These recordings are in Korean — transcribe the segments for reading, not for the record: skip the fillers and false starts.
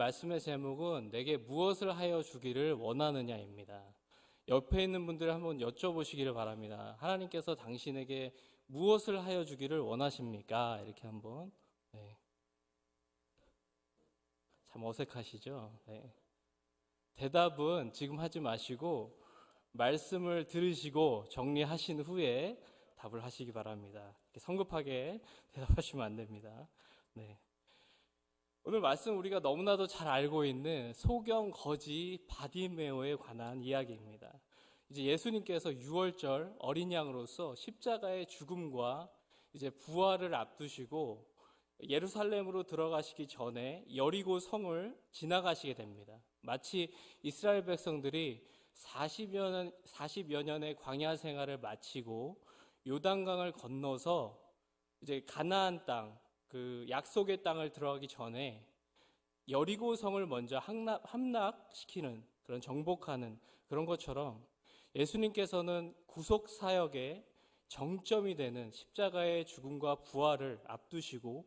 말씀의 제목은 내게 무엇을 하여 주기를 원하느냐입니다. 옆에 있는 분들 한번 여쭤보시기를 바랍니다. 하나님께서 당신에게 무엇을 하여 주기를 원하십니까? 이렇게 한번. 네. 참 어색하시죠? 네. 대답은 지금 하지 마시고 말씀을 들으시고 정리하신 후에 답을 하시기 바랍니다. 이렇게 성급하게 대답하시면 안 됩니다. 네. 오늘 말씀 우리가 너무나도 잘 알고 있는 소경 거지 바디메오에 관한 이야기입니다. 이제 예수님께서 6월절 어린 양으로서 십자가의 죽음과 이제 부활을 앞두시고 예루살렘으로 들어가시기 전에 여리고 성을 지나가시게 됩니다. 마치 이스라엘 백성들이 40여 년의 광야 생활을 마치고 요단강을 건너서 이제 가나안 땅, 그 약속의 땅을 들어가기 전에 여리고 성을 먼저 함락시키는 그런 정복하는 그런 것처럼 예수님께서는 구속 사역의 정점이 되는 십자가의 죽음과 부활을 앞두시고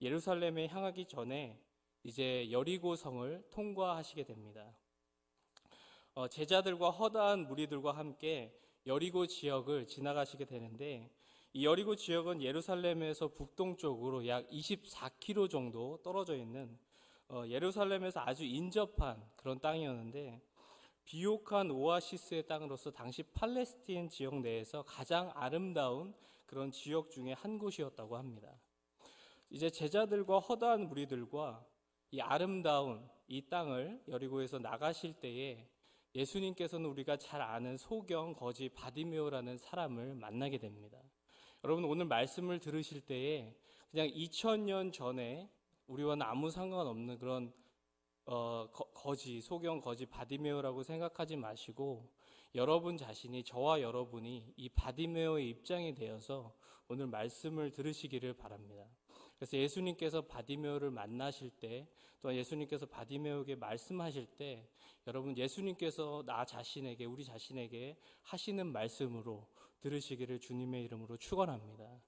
예루살렘에 향하기 전에 이제 여리고 성을 통과하시게 됩니다. 제자들과 허다한 무리들과 함께 여리고 지역을 지나가시게 되는데, 이 여리고 지역은 예루살렘에서 북동쪽으로 약 24km 정도 떨어져 있는 예루살렘에서 아주 인접한 그런 땅이었는데, 비옥한 오아시스의 땅으로서 당시 팔레스틴 지역 내에서 가장 아름다운 그런 지역 중에 한 곳이었다고 합니다. 이제 제자들과 허다한 무리들과 이 아름다운 이 땅을 여리고에서 나가실 때에 예수님께서는 우리가 잘 아는 소경 거지 바디메오라는 사람을 만나게 됩니다. 여러분, 오늘 말씀을 들으실 때에 그냥 2000년 전에 우리와는 아무 상관없는 그런 소경 거지 바디메오라고 생각하지 마시고, 여러분 자신이, 저와 여러분이 이 바디메오의 입장이 되어서 오늘 말씀을 들으시기를 바랍니다. 그래서 예수님께서 바디메오를 만나실 때, 또한 예수님께서 바디메오에게 말씀하실 때, 여러분 예수님께서 나 자신에게, 우리 자신에게 하시는 말씀으로 들으시기를 주님의 이름으로 축원합니다.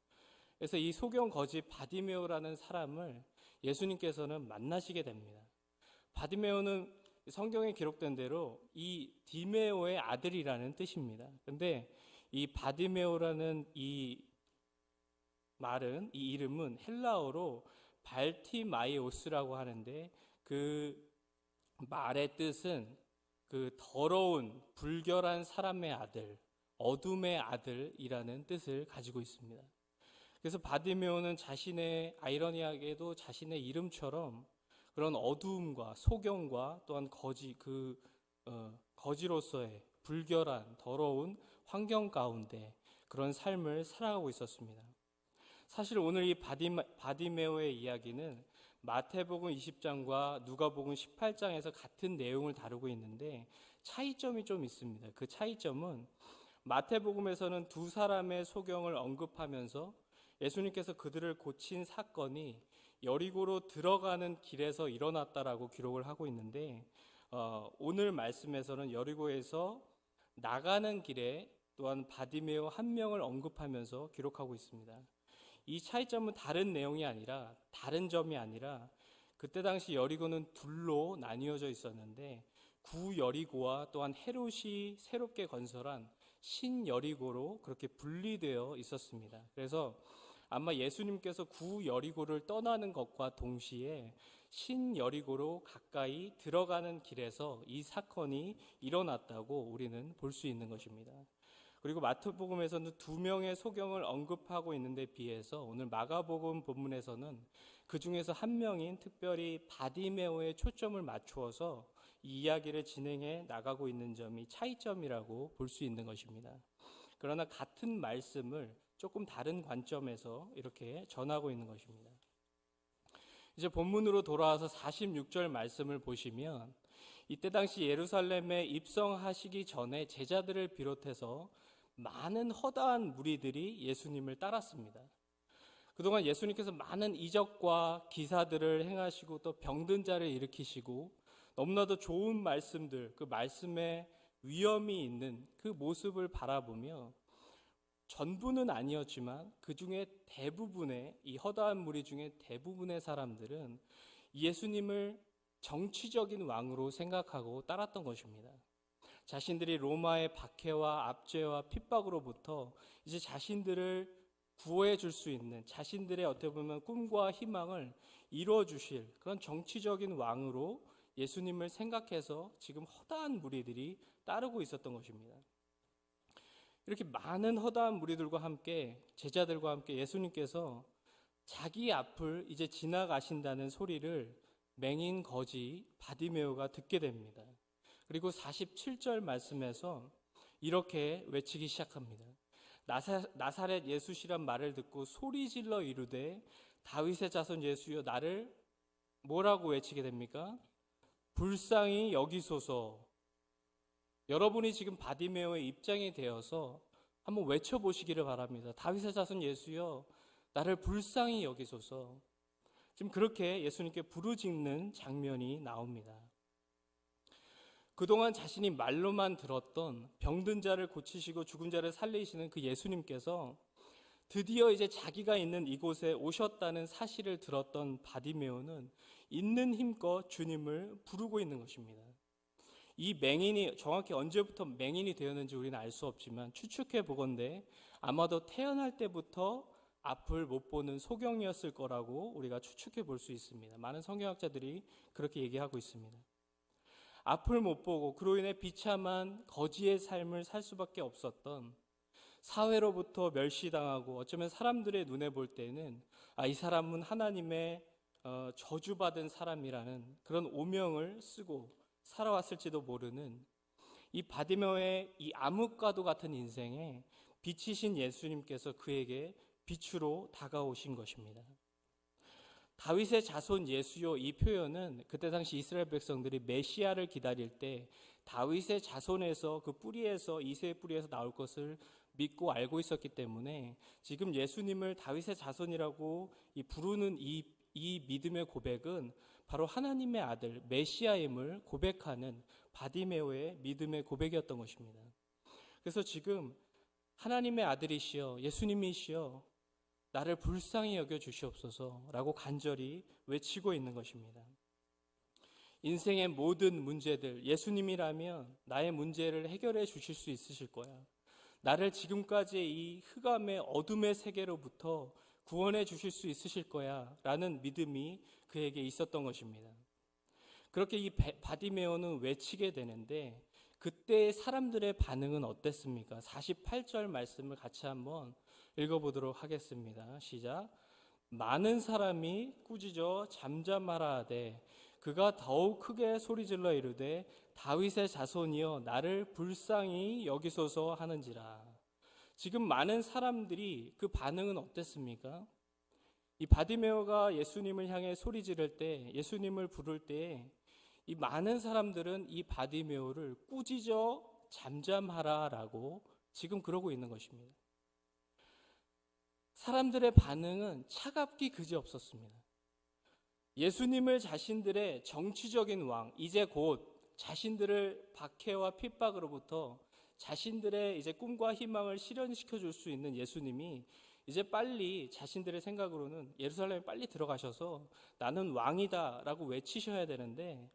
그래서 이 소경 거지 바디메오라는 사람을 예수님께서는 만나시게 됩니다. 바디메오는 성경에 기록된 대로 이 디메오의 아들이라는 뜻입니다. 그런데 이 바디메오라는 이 말은, 이 이름은 헬라어로 발티마이오스라고 하는데, 그 말의 뜻은 그 더러운 불결한 사람의 아들, 어둠의 아들이라는 뜻을 가지고 있습니다. 그래서 바디메오는 자신의, 아이러니하게도 자신의 이름처럼 그런 어두움과 소경과 또한 거지로서의 불결한 더러운 환경 가운데 그런 삶을 살아가고 있었습니다. 사실 오늘 이 바디메오의 이야기는 마태복음 20장과 누가복음 18장에서 같은 내용을 다루고 있는데 차이점이 좀 있습니다. 그 차이점은 마태복음에서는 두 사람의 소경을 언급하면서 예수님께서 그들을 고친 사건이 여리고로 들어가는 길에서 일어났다라고 기록을 하고 있는데, 오늘 말씀에서는 여리고에서 나가는 길에 또한 바디메오 한 명을 언급하면서 기록하고 있습니다. 이 차이점은 다른 내용이 아니라, 다른 점이 아니라, 그때 당시 여리고는 둘로 나뉘어져 있었는데 구여리고와 또한 헤롯이 새롭게 건설한 신여리고로 그렇게 분리되어 있었습니다. 그래서 아마 예수님께서 구여리고를 떠나는 것과 동시에 신여리고로 가까이 들어가는 길에서 이 사건이 일어났다고 우리는 볼 수 있는 것입니다. 그리고 마태복음에서는 두 명의 소경을 언급하고 있는데 비해서 오늘 마가복음 본문에서는 그 중에서 한 명인 특별히 바디메오에 초점을 맞추어서 이 이야기를 진행해 나가고 있는 점이 차이점이라고 볼 수 있는 것입니다. 그러나 같은 말씀을 조금 다른 관점에서 이렇게 전하고 있는 것입니다. 이제 본문으로 돌아와서 46절 말씀을 보시면, 이때 당시 예루살렘에 입성하시기 전에 제자들을 비롯해서 많은 허다한 무리들이 예수님을 따랐습니다. 그동안 예수님께서 많은 이적과 기사들을 행하시고 또 병든 자를 일으키시고 너무나도 좋은 말씀들, 그 말씀에 위엄이 있는 그 모습을 바라보며, 전부는 아니었지만 그 중에 대부분의, 이 허다한 무리 중에 대부분의 사람들은 예수님을 정치적인 왕으로 생각하고 따랐던 것입니다. 자신들이 로마의 박해와 압제와 핍박으로부터 이제 자신들을 구호해 줄 수 있는, 자신들의 어떻게 보면 꿈과 희망을 이루어 주실 그런 정치적인 왕으로 예수님을 생각해서 지금 허다한 무리들이 따르고 있었던 것입니다. 이렇게 많은 허다한 무리들과 함께, 제자들과 함께 예수님께서 자기 앞을 이제 지나가신다는 소리를 맹인 거지 바디메오가 듣게 됩니다. 그리고 47절 말씀에서 이렇게 외치기 시작합니다. 나사렛 예수시란 말을 듣고 소리질러 이르되 다윗의 자손 예수여 나를 뭐라고 외치게 됩니까? 불쌍히 여기소서. 여러분이 지금 바디메오의 입장이 되어서 한번 외쳐보시기를 바랍니다. 다윗의 자손 예수여 나를 불쌍히 여기소서. 지금 그렇게 예수님께 부르짖는 장면이 나옵니다. 그동안 자신이 말로만 들었던 병든 자를 고치시고 죽은 자를 살리시는 그 예수님께서 드디어 이제 자기가 있는 이곳에 오셨다는 사실을 들었던 바디메오는 있는 힘껏 주님을 부르고 있는 것입니다. 이 맹인이 정확히 언제부터 맹인이 되었는지 우리는 알 수 없지만 추측해 보건대 아마도 태어날 때부터 앞을 못 보는 소경이었을 거라고 우리가 추측해 볼 수 있습니다. 많은 성경학자들이 그렇게 얘기하고 있습니다. 앞을 못 보고 그로 인해 비참한 거지의 삶을 살 수밖에 없었던, 사회로부터 멸시당하고 어쩌면 사람들의 눈에 볼 때는 이 사람은 하나님의 저주받은 사람이라는 그런 오명을 쓰고 살아왔을지도 모르는 이 바디메오의 이 암흑과도 같은 인생에 빛이신 예수님께서 그에게 빛으로 다가오신 것입니다. 다윗의 자손 예수요, 이 표현은 그때 당시 이스라엘 백성들이 메시아를 기다릴 때 다윗의 자손에서, 그 뿌리에서, 이새의 뿌리에서 나올 것을 믿고 알고 있었기 때문에 지금 예수님을 다윗의 자손이라고 부르는 이 믿음의 고백은 바로 하나님의 아들 메시아임을 고백하는 바디메오의 믿음의 고백이었던 것입니다. 그래서 지금 하나님의 아들이시여, 예수님이시여 나를 불쌍히 여겨 주시옵소서라고 간절히 외치고 있는 것입니다. 인생의 모든 문제들, 예수님이라면 나의 문제를 해결해 주실 수 있으실 거야. 나를 지금까지의 이 흑암의 어둠의 세계로부터 구원해 주실 수 있으실 거야 라는 믿음이 그에게 있었던 것입니다. 그렇게 이 바디메오는 외치게 되는데 그때 사람들의 반응은 어땠습니까? 48절 말씀을 같이 한번 읽어보도록 하겠습니다. 시작. 많은 사람이 꾸짖어 잠잠하라 하되 그가 더욱 크게 소리질러 이르되 다윗의 자손이여 나를 불쌍히 여기소서 하는지라. 지금 많은 사람들이 그 반응은 어땠습니까? 이 바디메오가 예수님을 향해 소리 지를 때, 예수님을 부를 때 이 많은 사람들은 이 바디메오를 꾸짖어 잠잠하라라고 지금 그러고 있는 것입니다. 사람들의 반응은 차갑기 그지없었습니다. 예수님을 자신들의 정치적인 왕, 이제 곧 자신들을 박해와 핍박으로부터 자신들의 이제 꿈과 희망을 실현시켜 줄 수 있는 예수님이 이제 빨리 자신들의 생각으로는 예루살렘에 빨리 들어가셔서 나는 왕이다라고 외치셔야 되는데,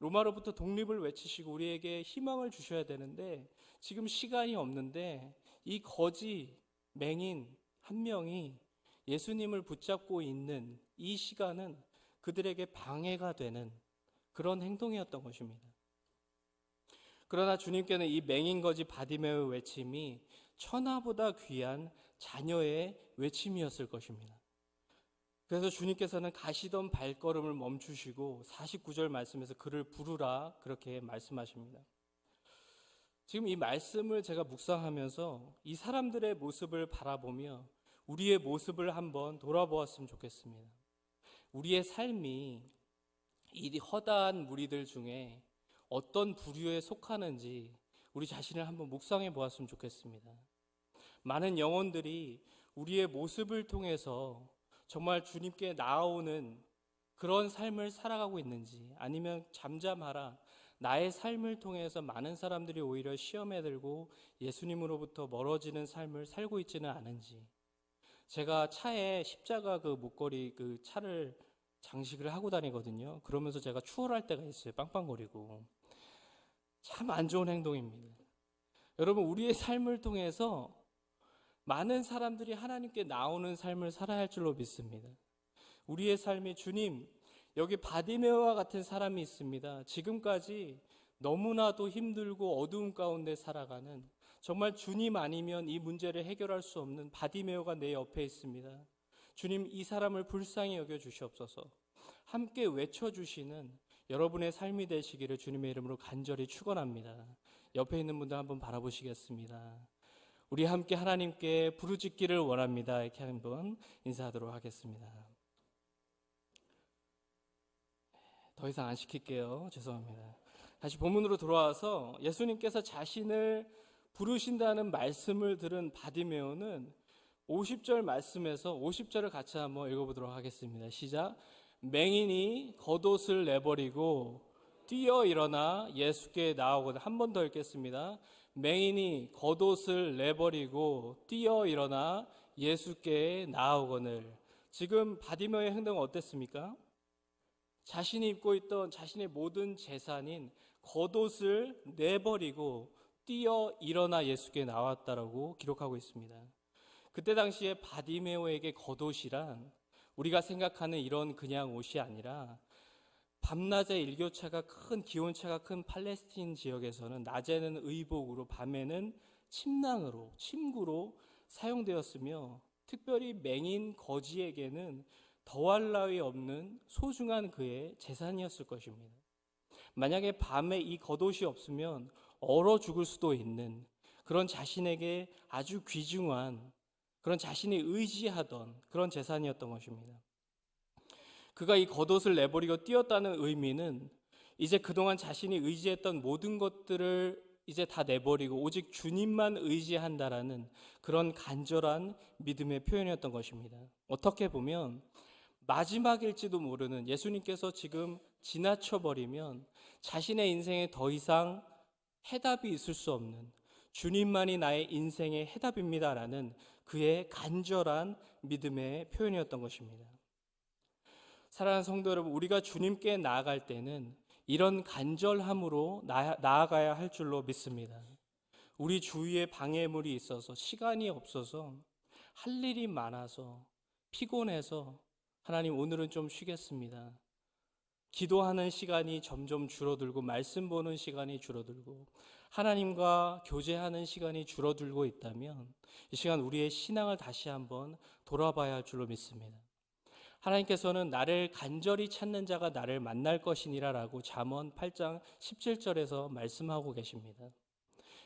로마로부터 독립을 외치시고 우리에게 희망을 주셔야 되는데 지금 시간이 없는데 이 거지 맹인 한 명이 예수님을 붙잡고 있는 이 시간은 그들에게 방해가 되는 그런 행동이었던 것입니다. 그러나 주님께는 이 맹인 거지 바디메오의 외침이 천하보다 귀한 자녀의 외침이었을 것입니다. 그래서 주님께서는 가시던 발걸음을 멈추시고 49절 말씀에서 그를 부르라 그렇게 말씀하십니다. 지금 이 말씀을 제가 묵상하면서 이 사람들의 모습을 바라보며 우리의 모습을 한번 돌아보았으면 좋겠습니다. 우리의 삶이 이 허다한 무리들 중에 어떤 부류에 속하는지 우리 자신을 한번 묵상해 보았으면 좋겠습니다. 많은 영혼들이 우리의 모습을 통해서 정말 주님께 나아오는 그런 삶을 살아가고 있는지, 아니면 잠잠하라, 나의 삶을 통해서 많은 사람들이 오히려 시험에 들고 예수님으로부터 멀어지는 삶을 살고 있지는 않은지. 제가 차에 십자가 그 목걸이 그 차를 장식을 하고 다니거든요. 그러면서 제가 추월할 때가 있어요. 빵빵거리고. 참 안 좋은 행동입니다. 여러분, 우리의 삶을 통해서 많은 사람들이 하나님께 나오는 삶을 살아야 할 줄로 믿습니다. 우리의 삶이 주님, 여기 바디메오와 같은 사람이 있습니다. 지금까지 너무나도 힘들고 어두운 가운데 살아가는, 정말 주님 아니면 이 문제를 해결할 수 없는 바디메오가 내 옆에 있습니다. 주님, 이 사람을 불쌍히 여겨 주시옵소서. 함께 외쳐주시는 여러분의 삶이 되시기를 주님의 이름으로 간절히 축원합니다. 옆에 있는 분들 한번 바라보시겠습니다. 우리 함께 하나님께 부르짖기를 원합니다. 이렇게 한번 인사하도록 하겠습니다. 더 이상 안 시킬게요. 죄송합니다. 다시 본문으로 돌아와서 예수님께서 자신을 부르신다는 말씀을 들은 바디메오는 50절 말씀에서 50절을 같이 한번 읽어보도록 하겠습니다. 시작. 맹인이 겉옷을 내버리고 뛰어 일어나 예수께 나아오거늘. 한 번 더 읽겠습니다. 맹인이 겉옷을 내버리고 뛰어 일어나 예수께 나아오거늘. 지금 바디메오의 행동은 어땠습니까? 자신이 입고 있던 자신의 모든 재산인 겉옷을 내버리고 뛰어 일어나 예수께 나왔다라고 기록하고 있습니다. 그때 당시에 바디메오에게 겉옷이란 우리가 생각하는 이런 그냥 옷이 아니라 밤낮에 일교차가 큰, 기온차가 큰 팔레스틴 지역에서는 낮에는 의복으로, 밤에는 침낭으로, 침구로 사용되었으며, 특별히 맹인 거지에게는 더할 나위 없는 소중한 그의 재산이었을 것입니다. 만약에 밤에 이 겉옷이 없으면 얼어 죽을 수도 있는 그런 자신에게 아주 귀중한, 그런 자신이 의지하던 그런 재산이었던 것입니다. 그가 이 겉옷을 내버리고 뛰었다는 의미는 이제 그동안 자신이 의지했던 모든 것들을 이제 다 내버리고 오직 주님만 의지한다라는 그런 간절한 믿음의 표현이었던 것입니다. 어떻게 보면 마지막일지도 모르는, 예수님께서 지금 지나쳐버리면 자신의 인생에 더 이상 해답이 있을 수 없는, 주님만이 나의 인생의 해답입니다라는 그의 간절한 믿음의 표현이었던 것입니다. 사랑하는 성도 여러분, 우리가 주님께 나아갈 때는 이런 간절함으로 나아가야 할 줄로 믿습니다. 우리 주위에 방해물이 있어서, 시간이 없어서, 할 일이 많아서, 피곤해서 하나님 오늘은 좀 쉬겠습니다. 기도하는 시간이 점점 줄어들고, 말씀 보는 시간이 줄어들고, 하나님과 교제하는 시간이 줄어들고 있다면 이 시간 우리의 신앙을 다시 한번 돌아봐야 할 줄로 믿습니다. 하나님께서는 나를 간절히 찾는 자가 나를 만날 것이니라 라고 잠언 8장 17절에서 말씀하고 계십니다.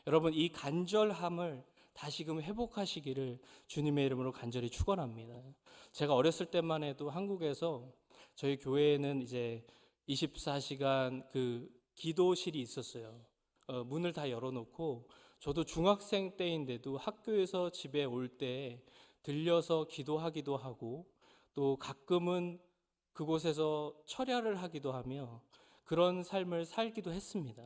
여러분, 이 간절함을 다시금 회복하시기를 주님의 이름으로 간절히 축원합니다. 제가 어렸을 때만 해도 한국에서 저희 교회에는 이제 24시간 그 기도실이 있었어요. 문을 다 열어놓고, 저도 중학생 때인데도 학교에서 집에 올 때 들려서 기도하기도 하고, 또 가끔은 그곳에서 철야를 하기도 하며 그런 삶을 살기도 했습니다.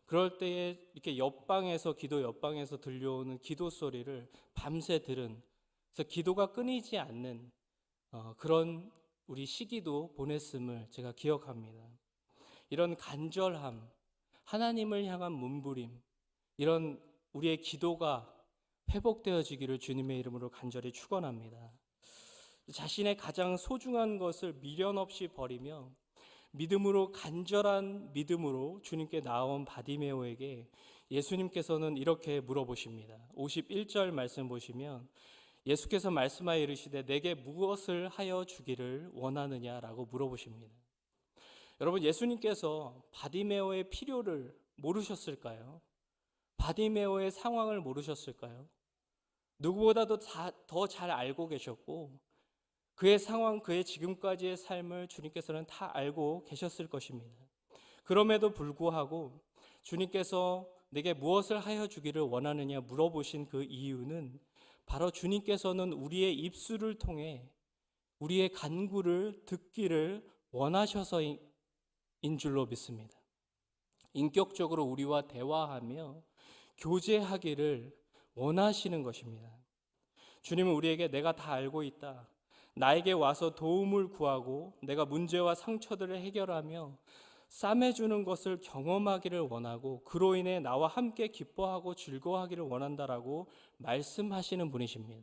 그럴 때에 이렇게 옆방에서, 기도 옆방에서 들려오는 기도 소리를 밤새 들은, 그래서 기도가 끊이지 않는 그런 우리 시기도 보냈음을 제가 기억합니다. 이런 간절함, 하나님을 향한 몸부림, 이런 우리의 기도가 회복되어지기를 주님의 이름으로 간절히 축원합니다. 자신의 가장 소중한 것을 미련 없이 버리며 믿음으로, 간절한 믿음으로 주님께 나온 바디메오에게 예수님께서는 이렇게 물어보십니다. 51절 말씀 보시면 예수께서 말씀하여 이르시되 내게 무엇을 하여 주기를 원하느냐라고 물어보십니다. 여러분, 예수님께서 바디메오의 필요를 모르셨을까요? 바디메오의 상황을 모르셨을까요? 누구보다도 더 잘 알고 계셨고, 그의 상황, 그의 지금까지의 삶을 주님께서는 다 알고 계셨을 것입니다. 그럼에도 불구하고 주님께서 내게 무엇을 하여 주기를 원하느냐 물어보신 그 이유는 바로 주님께서는 우리의 입술을 통해 우리의 간구를 듣기를 원하셔서인 줄로 믿습니다. 인격적으로 우리와 대화하며 교제하기를 원하시는 것입니다. 주님은 우리에게 내가 다 알고 있다, 나에게 와서 도움을 구하고 내가 문제와 상처들을 해결하며 싸매주는 것을 경험하기를 원하고 그로 인해 나와 함께 기뻐하고 즐거워하기를 원한다라고 말씀하시는 분이십니다.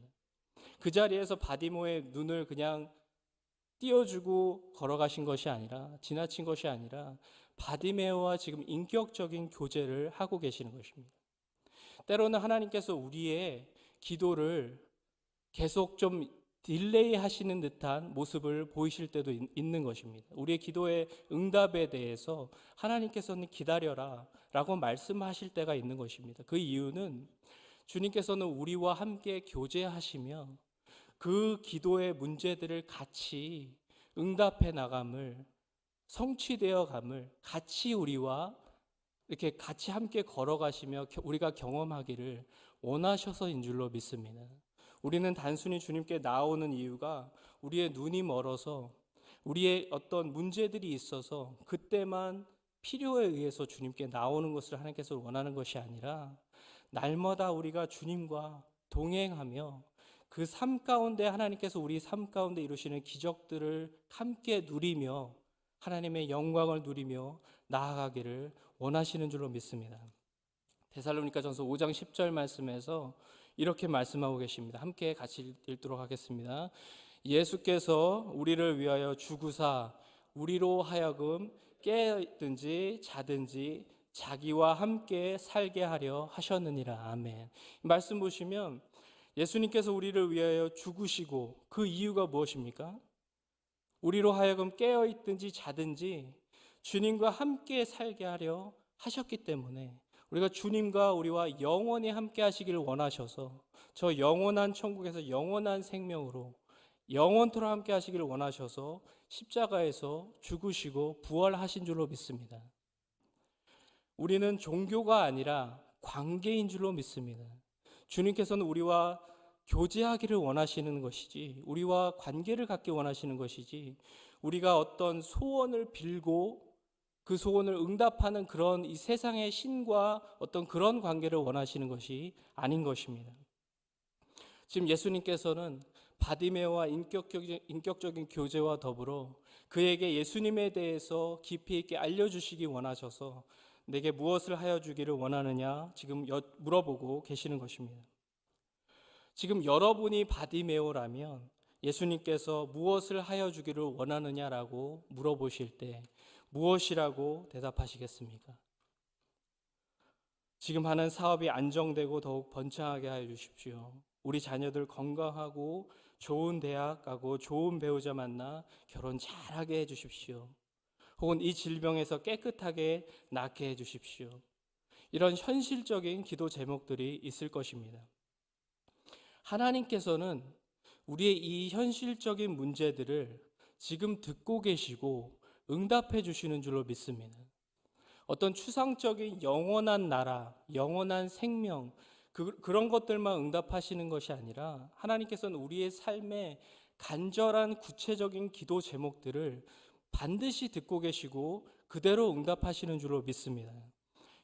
그 자리에서 바디모의 눈을 그냥 띄워주고 걸어가신 것이 아니라, 지나친 것이 아니라 바디메오와 지금 인격적인 교제를 하고 계시는 것입니다. 때로는 하나님께서 우리의 기도를 계속 좀 딜레이 하시는 듯한 모습을 보이실 때도 있는 것입니다. 우리의 기도의 응답에 대해서 하나님께서는 기다려라 라고 말씀하실 때가 있는 것입니다. 그 이유는 주님께서는 우리와 함께 교제하시며 그 기도의 문제들을 같이 응답해 나감을, 성취되어 감을 같이 우리와 이렇게 같이 함께 걸어가시며 우리가 경험하기를 원하셔서인 줄로 믿습니다. 우리는 단순히 주님께 나오는 이유가 우리의 눈이 멀어서 우리의 어떤 문제들이 있어서 그때만 필요에 의해서 주님께 나오는 것을 하나님께서 원하는 것이 아니라 날마다 우리가 주님과 동행하며 그 삶 가운데 하나님께서 우리 삶 가운데 이루시는 기적들을 함께 누리며 하나님의 영광을 누리며 나아가기를 원하시는 줄로 믿습니다. 데살로니가전서 5장 10절 말씀에서 이렇게 말씀하고 계십니다. 함께 같이 읽도록 하겠습니다. 예수께서 우리를 위하여 죽으사 우리로 하여금 깨어있든지 자든지 자기와 함께 살게 하려 하셨느니라. 아멘. 말씀 보시면 예수님께서 우리를 위하여 죽으시고 그 이유가 무엇입니까? 우리로 하여금 깨어있든지 자든지 주님과 함께 살게 하려 하셨기 때문에 우리가 주님과 우리와 영원히 함께 하시기를 원하셔서 저 영원한 천국에서 영원한 생명으로 영원토록 함께 하시기를 원하셔서 십자가에서 죽으시고 부활하신 줄로 믿습니다. 우리는 종교가 아니라 관계인 줄로 믿습니다. 주님께서는 우리와 교제하기를 원하시는 것이지 우리와 관계를 갖기 원하시는 것이지 우리가 어떤 소원을 빌고 그 소원을 응답하는 그런 이 세상의 신과 어떤 그런 관계를 원하시는 것이 아닌 것입니다. 지금 예수님께서는 바디메오와 인격적인 교제와 더불어 그에게 예수님에 대해서 깊이 있게 알려주시기 원하셔서 내게 무엇을 하여 주기를 원하느냐 지금 물어보고 계시는 것입니다. 지금 여러분이 바디메오라면 예수님께서 무엇을 하여 주기를 원하느냐라고 물어보실 때 무엇이라고 대답하시겠습니까? 지금 하는 사업이 안정되고 더욱 번창하게 하여 주십시오. 우리 자녀들 건강하고 좋은 대학 가고 좋은 배우자 만나 결혼 잘하게 해 주십시오. 혹은 이 질병에서 깨끗하게 낫게 해 주십시오. 이런 현실적인 기도 제목들이 있을 것입니다. 하나님께서는 우리의 이 현실적인 문제들을 지금 듣고 계시고 응답해 주시는 줄로 믿습니다. 어떤 추상적인 영원한 나라, 영원한 생명 그런 것들만 응답하시는 것이 아니라 하나님께서는 우리의 삶의 간절한 구체적인 기도 제목들을 반드시 듣고 계시고 그대로 응답하시는 줄로 믿습니다.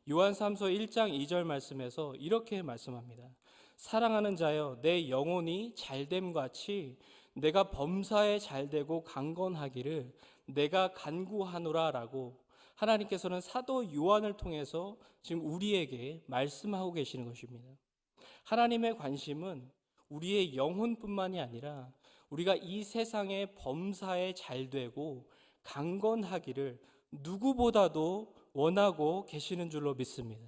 요한삼서 1장 2절 말씀에서 이렇게 말씀합니다. 사랑하는 자여 내 영혼이 잘됨 같이 내가 범사에 잘되고 강건하기를 내가 간구하노라 라고 하나님께서는 사도 요한을 통해서 지금 우리에게 말씀하고 계시는 것입니다. 하나님의 관심은 우리의 영혼뿐만이 아니라 우리가 이 세상의 범사에 잘되고 강건하기를 누구보다도 원하고 계시는 줄로 믿습니다.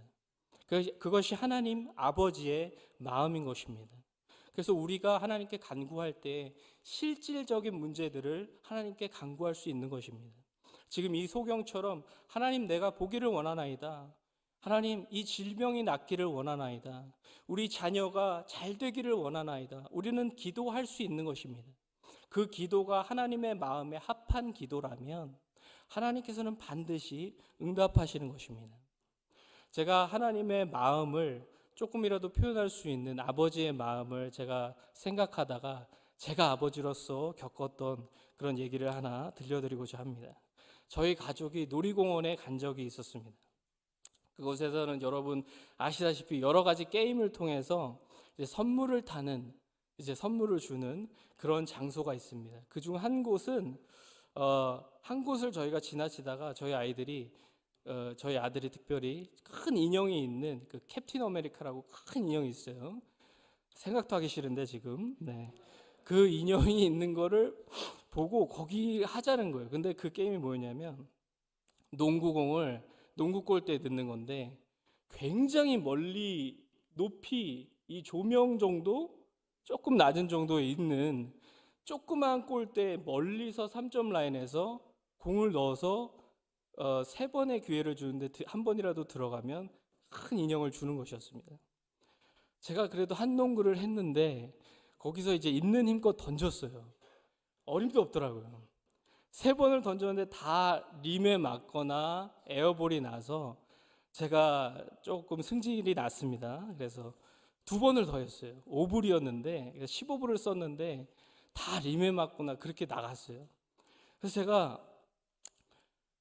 그것이 하나님 아버지의 마음인 것입니다. 그래서 우리가 하나님께 간구할 때 실질적인 문제들을 하나님께 간구할 수 있는 것입니다. 지금 이 소경처럼 하나님 내가 보기를 원하나이다. 하나님 이 질병이 낫기를 원하나이다. 우리 자녀가 잘 되기를 원하나이다. 우리는 기도할 수 있는 것입니다. 그 기도가 하나님의 마음에 합한 기도라면 하나님께서는 반드시 응답하시는 것입니다. 제가 하나님의 마음을 조금이라도 표현할 수 있는 아버지의 마음을 제가 생각하다가 제가 아버지로서 겪었던 그런 얘기를 하나 들려드리고자 합니다. 저희 가족이 놀이공원에 간 적이 있었습니다. 그곳에서는 여러분 아시다시피 여러 가지 게임을 통해서 이제 선물을 타는 이제 선물을 주는 그런 장소가 있습니다. 그중 한 곳은 한 곳을 저희가 지나치다가 저희 아들이 특별히 큰 인형이 있는 그 캡틴 아메리카라고 큰 인형이 있어요. 생각도 하기 싫은데 지금. 네. 그 인형이 있는 거를 보고 거기 하자는 거예요. 근데 그 게임이 뭐였냐면 농구공을 농구 골대에 넣는 건데 굉장히 멀리 높이 이 조명 정도 조금 낮은 정도에 있는 조그만 골대 멀리서 3점 라인에서 공을 넣어서 세 번의 기회를 주는데 한 번이라도 들어가면 큰 인형을 주는 것이었습니다. 제가 그래도 한 농구를 했는데 거기서 이제 있는 힘껏 던졌어요. 어림도 없더라고요. 세 번을 던졌는데 다 림에 맞거나 에어볼이 나서 제가 조금 승질이 났습니다. 그래서 두 번을 더 했어요. 5불이었는데 15불을 썼는데 다 림에 맞거나 그렇게 나갔어요. 그래서 제가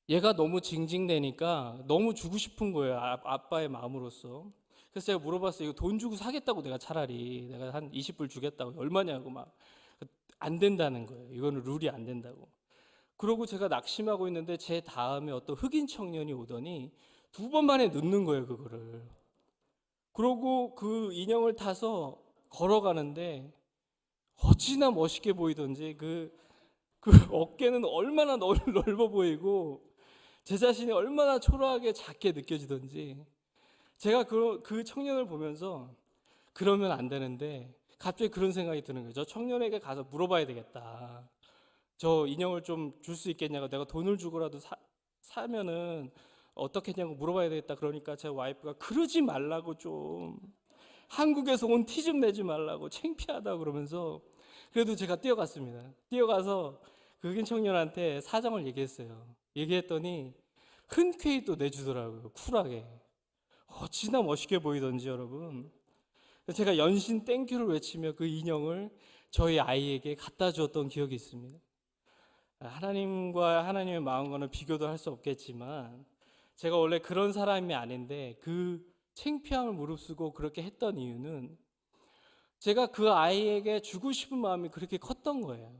얘가 너무 징징대니까 너무 주고 싶은 거예요. 아빠의 마음으로서. 그래서 제가 물어봤어요. 이거 돈 주고 사겠다고 내가 차라리 내가 한 20불 주겠다고 얼마냐고 막 안 된다는 거예요. 이거는 룰이 안 된다고. 그러고 제가 낙심하고 있는데 제 다음에 어떤 흑인 청년이 오더니 두 번 만에 넣는 거예요, 그거를. 그러고 그 인형을 타서 걸어가는데 어찌나 멋있게 보이던지 그 어깨는 얼마나 넓어 보이고 제 자신이 얼마나 초라하게 작게 느껴지던지 제가 그 청년을 보면서 그러면 안 되는데 갑자기 그런 생각이 드는 거예요. 저 청년에게 가서 물어봐야 되겠다. 저 인형을 좀 줄 수 있겠냐고 내가 돈을 주고라도 사면은 어떻게 했냐고 물어봐야 되겠다. 그러니까 제 와이프가 그러지 말라고 좀 한국에서 온 티 좀 내지 말라고 창피하다 그러면서 그래도 제가 뛰어갔습니다. 뛰어가서 그 흑인 청년한테 사정을 얘기했어요. 얘기했더니 흔쾌히 또 내주더라고요. 쿨하게. 어찌나 멋있게 보이던지 여러분. 제가 연신 땡큐를 외치며 그 인형을 저희 아이에게 갖다 주었던 기억이 있습니다. 하나님과 하나님의 마음과는 비교도 할 수 없겠지만 제가 원래 그런 사람이 아닌데 그 창피함을 무릅쓰고 그렇게 했던 이유는 제가 그 아이에게 주고 싶은 마음이 그렇게 컸던 거예요.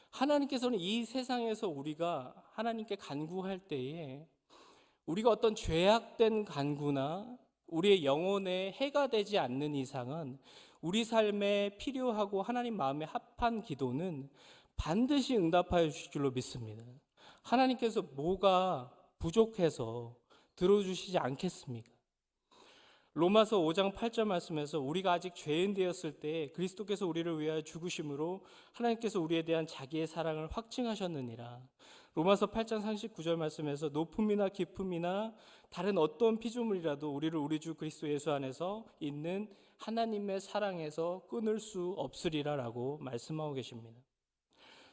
하나님께서는 이 세상에서 우리가 하나님께 간구할 때에 우리가 어떤 죄악된 간구나 우리의 영혼에 해가 되지 않는 이상은 우리 삶에 필요하고 하나님 마음에 합한 기도는 반드시 응답하여 주실 줄로 믿습니다. 하나님께서 뭐가 부족해서 들어주시지 않겠습니까? 로마서 5장 8절 말씀에서 우리가 아직 죄인 되었을 때 그리스도께서 우리를 위하여 죽으심으로 하나님께서 우리에 대한 자기의 사랑을 확증하셨느니라. 로마서 8장 39절 말씀에서 높음이나 깊음이나 다른 어떤 피조물이라도 우리를 우리 주 그리스도 예수 안에서 있는 하나님의 사랑에서 끊을 수 없으리라라고 말씀하고 계십니다.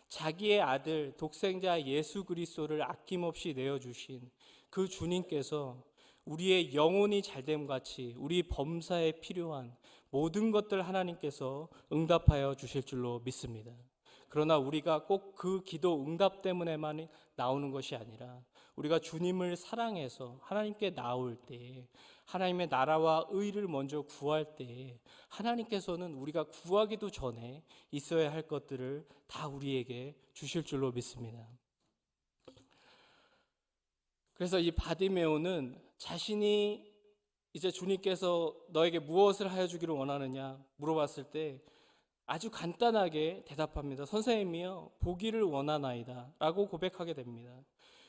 자기의 아들 독생자 예수 그리스도를 아낌없이 내어주신 그 주님께서 우리의 영혼이 잘됨 같이 우리 범사에 필요한 모든 것들 하나님께서 응답하여 주실 줄로 믿습니다. 그러나 우리가 꼭 그 기도 응답 때문에만 나오는 것이 아니라 우리가 주님을 사랑해서 하나님께 나올 때 하나님의 나라와 의를 먼저 구할 때 하나님께서는 우리가 구하기도 전에 있어야 할 것들을 다 우리에게 주실 줄로 믿습니다. 그래서 이 바디메오는 자신이 이제 주님께서 너에게 무엇을 하여 주기를 원하느냐 물어봤을 때 아주 간단하게 대답합니다. 선생님이요 보기를 원하나이다 라고 고백하게 됩니다.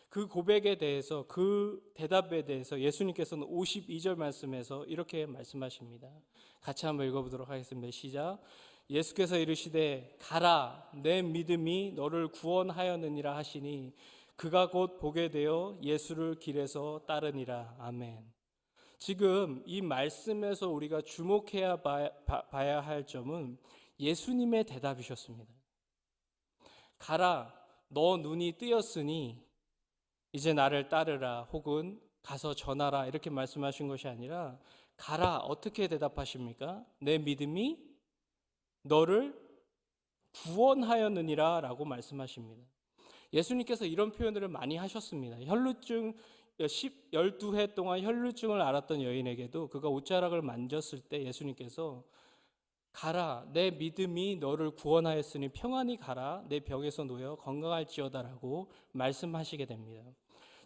그 고백에 대해서 그 대답에 대해서 예수님께서는 52절 말씀에서 이렇게 말씀하십니다. 같이 한번 읽어보도록 하겠습니다. 시작. 예수께서 이르시되 가라 내 믿음이 너를 구원하였느니라 하시니 그가 곧 보게 되어 예수를 길에서 따르니라. 아멘. 지금 이 말씀에서 우리가 주목해야 봐야 할 점은 예수님의 대답이셨습니다. 가라 너 눈이 뜨였으니 이제 나를 따르라 혹은 가서 전하라 이렇게 말씀하신 것이 아니라 가라 어떻게 대답하십니까? 내 믿음이 너를 구원하였느니라 라고 말씀하십니다. 예수님께서 이런 표현들을 많이 하셨습니다. 혈루증 12회 동안 혈루증을 앓았던 여인에게도 그가 옷자락을 만졌을 때 예수님께서 가라, 내 믿음이 너를 구원하였으니 평안히 가라, 내 병에서 놓여 건강할지어다라고 말씀하시게 됩니다.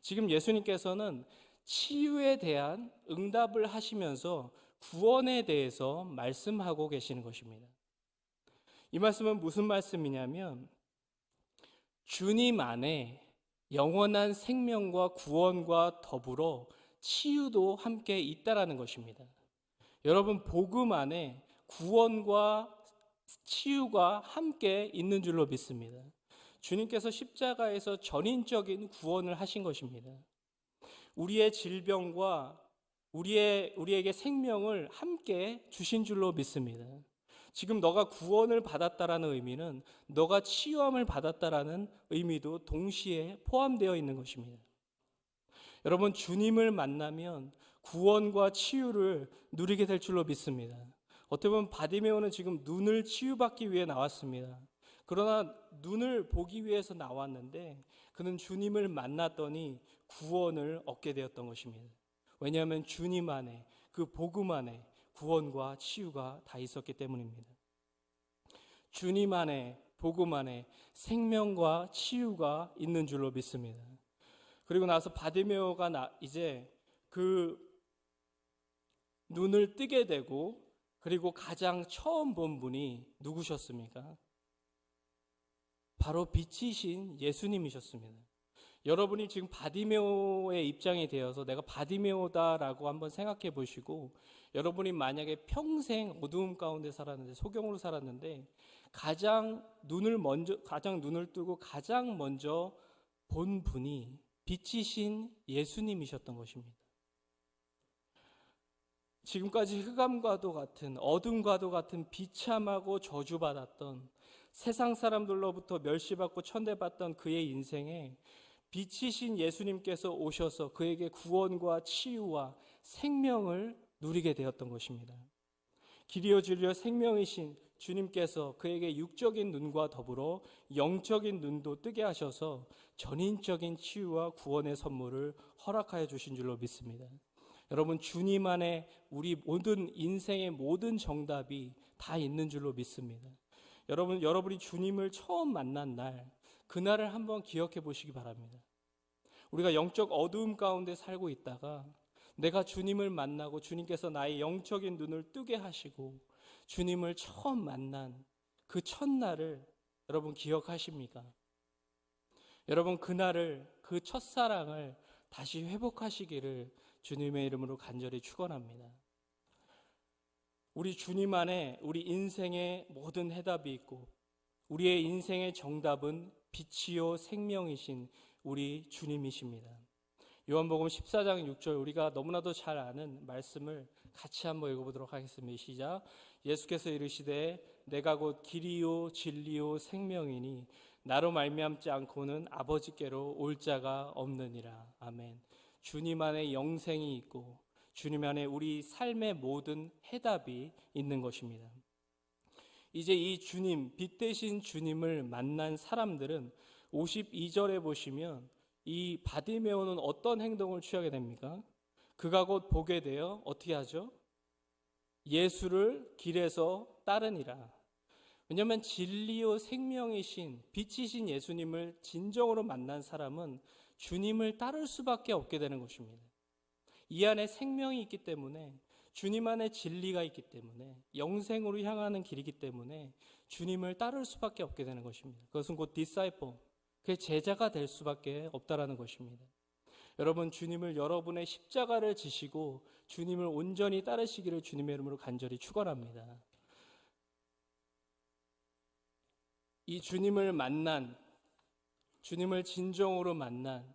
지금 예수님께서는 치유에 대한 응답을 하시면서 구원에 대해서 말씀하고 계시는 것입니다. 이 말씀은 무슨 말씀이냐면 주님 안에 영원한 생명과 구원과 더불어 치유도 함께 있다라는 것입니다. 여러분, 복음 안에 구원과 치유가 함께 있는 줄로 믿습니다. 주님께서 십자가에서 전인적인 구원을 하신 것입니다. 우리의 질병과 우리에게 생명을 함께 주신 줄로 믿습니다. 지금 너가 구원을 받았다라는 의미는 너가 치유함을 받았다라는 의미도 동시에 포함되어 있는 것입니다. 여러분, 주님을 만나면 구원과 치유를 누리게 될 줄로 믿습니다. 어떻게 보면 바디메오는 지금 눈을 치유받기 위해 나왔습니다. 그러나 눈을 보기 위해서 나왔는데 그는 주님을 만났더니 구원을 얻게 되었던 것입니다. 왜냐하면 주님 안에, 그 복음 안에 구원과 치유가 다 있었기 때문입니다. 주님 안에, 복음 안에 생명과 치유가 있는 줄로 믿습니다. 그리고 나서 바디메오가 이제 그 눈을 뜨게 되고, 그리고 가장 처음 본 분이 누구셨습니까? 바로 빛이신 예수님이셨습니다. 여러분이 지금 바디메오의 입장이 되어서 내가 바디메오다라고 한번 생각해 보시고, 여러분이 만약에 평생 어두움 가운데 살았는데, 소경으로 살았는데 가장 눈을 뜨고 가장 먼저 본 분이 빛이신 예수님이셨던 것입니다. 지금까지 흑암과도 같은, 어둠과도 같은 비참하고 저주받았던, 세상 사람들로부터 멸시받고 천대받던 그의 인생에 빛이신 예수님께서 오셔서 그에게 구원과 치유와 생명을 누리게 되었던 것입니다. 길이요 진리요 생명이신 주님께서 그에게 육적인 눈과 더불어 영적인 눈도 뜨게 하셔서 전인적인 치유와 구원의 선물을 허락하여 주신 줄로 믿습니다. 여러분, 주님 안에 우리 모든 인생의 모든 정답이 다 있는 줄로 믿습니다. 여러분이 주님을 처음 만난 날, 그날을 한번 기억해 보시기 바랍니다. 우리가 영적 어두움 가운데 살고 있다가 내가 주님을 만나고 주님께서 나의 영적인 눈을 뜨게 하시고 주님을 처음 만난 그 첫날을 여러분 기억하십니까? 여러분, 그날을, 그 첫사랑을 다시 회복하시기를 주님의 이름으로 간절히 축원합니다. 우리 주님 안에 우리 인생의 모든 해답이 있고 우리의 인생의 정답은 빛이요 생명이신 우리 주님이십니다. 요한복음 14장 6절, 우리가 너무나도 잘 아는 말씀을 같이 한번 읽어보도록 하겠습니다. 시작. 예수께서 이르시되 내가 곧 길이요 진리요 생명이니 나로 말미암지 않고는 아버지께로 올 자가 없느니라. 아멘. 주님 안에 영생이 있고 주님 안에 우리 삶의 모든 해답이 있는 것입니다. 이제 이 주님, 빛 대신 주님을 만난 사람들은 52절에 보시면 이 바디메오는 어떤 행동을 취하게 됩니까? 그가 곧 보게 되어 어떻게 하죠? 예수를 길에서 따르니라. 왜냐하면 진리요 생명이신 빛이신 예수님을 진정으로 만난 사람은 주님을 따를 수밖에 없게 되는 것입니다. 이 안에 생명이 있기 때문에, 주님 안에 진리가 있기 때문에, 영생으로 향하는 길이기 때문에 주님을 따를 수밖에 없게 되는 것입니다. 그것은 곧 디사이플, 그의 제자가 될 수밖에 없다라는 것입니다. 여러분, 주님을, 여러분의 십자가를 지시고 주님을 온전히 따르시기를 주님의 이름으로 간절히 축원합니다. 이 주님을 만난, 주님을 진정으로 만난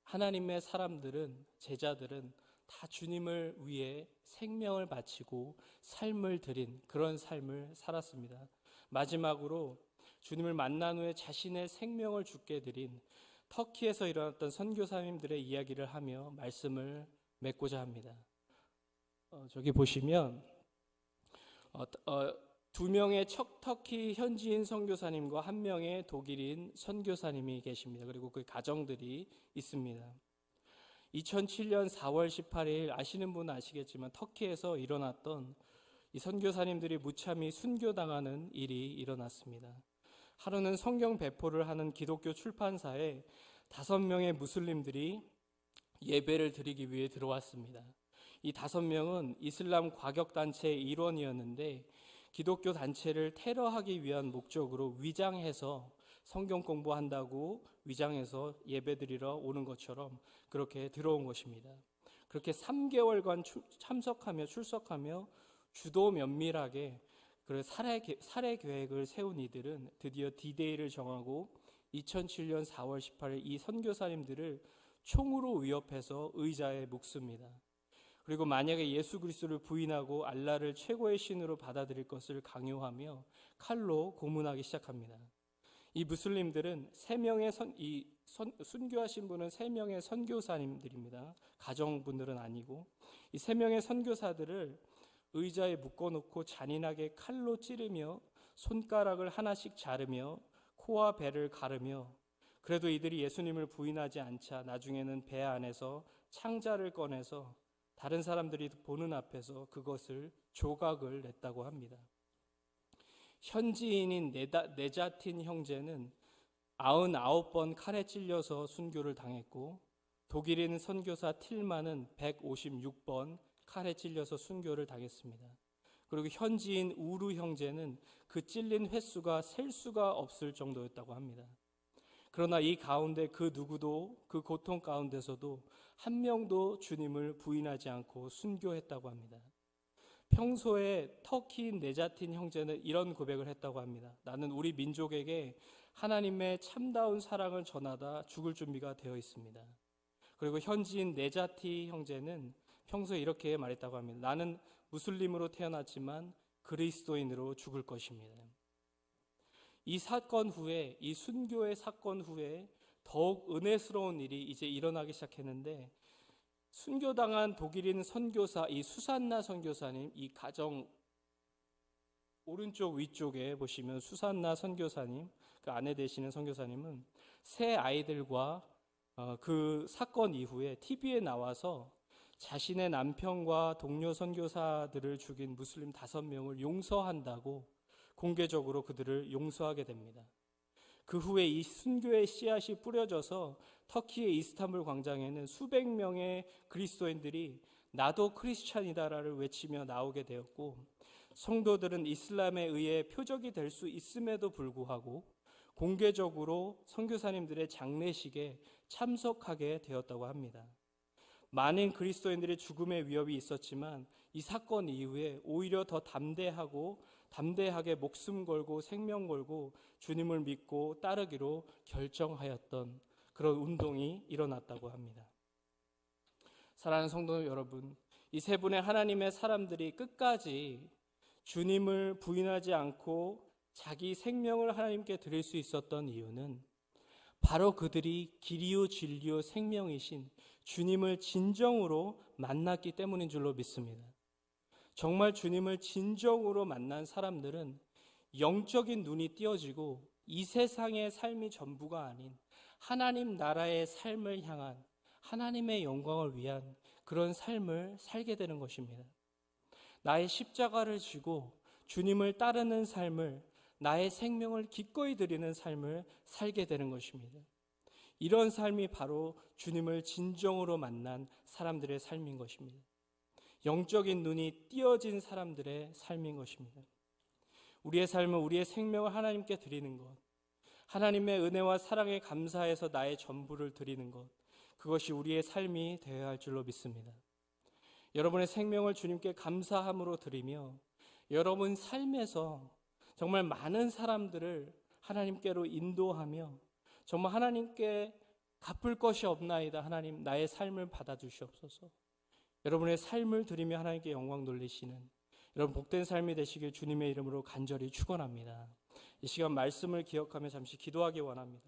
하나님의 사람들은, 제자들은 다 주님을 위해 생명을 바치고 삶을 드린 그런 삶을 살았습니다. 마지막으로 주님을 만난 후에 자신의 생명을 주께 드린 터키에서 일어났던 선교사님들의 이야기를 하며 말씀을 맺고자 합니다. 저기 보시면 두 명의 터키 현지인 선교사님과 한 명의 독일인 선교사님이 계십니다. 그리고 그 가정들이 있습니다. 2007년 4월 18일, 아시는 분은 아시겠지만 터키에서 일어났던 이 선교사님들이 무참히 순교당하는 일이 일어났습니다. 하루는 성경 배포를 하는 기독교 출판사에 5명의 무슬림들이 예배를 드리기 위해 들어왔습니다. 이 5명은 이슬람 과격단체의 일원이었는데 기독교 단체를 테러하기 위한 목적으로 위장해서 성경 공부한다고 위장해서 예배드리러 오는 것처럼 그렇게 들어온 것입니다. 그렇게 3개월간 참석하며 출석하며 주도 면밀하게 살해 계획을 세운 이들은 드디어 D-Day를 정하고 2007년 4월 18일 이 선교사님들을 총으로 위협해서 의자에 묶습니다. 그리고 만약에 예수 그리스도를 부인하고 알라를 최고의 신으로 받아들일 것을 강요하며 칼로 고문하기 시작합니다. 이 무슬림들은 순교하신 분은 3명의 선교사님들입니다. 가정분들은 아니고 이 3명의 선교사들을 의자에 묶어놓고 잔인하게 칼로 찌르며 손가락을 하나씩 자르며 코와 배를 가르며 그래도 이들이 예수님을 부인하지 않자 나중에는 배 안에서 창자를 꺼내서 다른 사람들이 보는 앞에서 그것을 조각을 냈다고 합니다. 현지인인 네자틴 형제는 99번 칼에 찔려서 순교를 당했고 독일인 선교사 틸만은 156번 칼에 찔려서 순교를 당했습니다. 그리고 현지인 우루 형제는 그 찔린 횟수가 셀 수가 없을 정도였다고 합니다. 그러나 이 가운데 그 누구도 그 고통 가운데서도 한 명도 주님을 부인하지 않고 순교했다고 합니다. 평소에 터키인 네자틴 형제는 이런 고백을 했다고 합니다. 나는 우리 민족에게 하나님의 참다운 사랑을 전하다 죽을 준비가 되어 있습니다. 그리고 현지인 네자티 형제는 평소에 이렇게 말했다고 합니다. 나는 무슬림으로 태어났지만 그리스도인으로 죽을 것입니다. 이 사건 후에, 이 순교의 사건 후에 더욱 은혜스러운 일이 이제 일어나기 시작했는데 순교당한 독일인 선교사 이 수산나 선교사님, 이 가정 오른쪽 위쪽에 보시면 수산나 선교사님, 그 아내 되시는 선교사님은 새 아이들과 그 사건 이후에 TV에 나와서 자신의 남편과 동료 선교사들을 죽인 무슬림 5명을 용서한다고 공개적으로 그들을 용서하게 됩니다. 그 후에 이 순교의 씨앗이 뿌려져서 터키의 이스탄불 광장에는 수백 명의 그리스도인들이 나도 크리스찬이다라를 외치며 나오게 되었고 성도들은 이슬람에 의해 표적이 될 수 있음에도 불구하고 공개적으로 선교사님들의 장례식에 참석하게 되었다고 합니다. 많은 그리스도인들의 죽음의 위협이 있었지만 이 사건 이후에 오히려 더 담대하게 목숨 걸고 생명 걸고 주님을 믿고 따르기로 결정하였던 그런 운동이 일어났다고 합니다. 사랑하는 성도 여러분, 이 3분의 하나님의 사람들이 끝까지 주님을 부인하지 않고 자기 생명을 하나님께 드릴 수 있었던 이유는 바로 그들이 길이요 진리요 생명이신 주님을 진정으로 만났기 때문인 줄로 믿습니다. 정말 주님을 진정으로 만난 사람들은 영적인 눈이 띄어지고 이 세상의 삶이 전부가 아닌 하나님 나라의 삶을 향한 하나님의 영광을 위한 그런 삶을 살게 되는 것입니다. 나의 십자가를 지고 주님을 따르는 삶을, 나의 생명을 기꺼이 드리는 삶을 살게 되는 것입니다. 이런 삶이 바로 주님을 진정으로 만난 사람들의 삶인 것입니다. 영적인 눈이 띄어진 사람들의 삶인 것입니다. 우리의 삶은 우리의 생명을 하나님께 드리는 것, 하나님의 은혜와 사랑에 감사해서 나의 전부를 드리는 것, 그것이 우리의 삶이 되어야 할 줄로 믿습니다. 여러분의 생명을 주님께 감사함으로 드리며 여러분 삶에서 정말 많은 사람들을 하나님께로 인도하며 정말 하나님께 갚을 것이 없나이다. 하나님 나의 삶을 받아주시옵소서. 여러분의 삶을 드리며 하나님께 영광 돌리시는 여러분 복된 삶이 되시길 주님의 이름으로 간절히 축원합니다. 이 시간 말씀을 기억하며 잠시 기도하기 원합니다.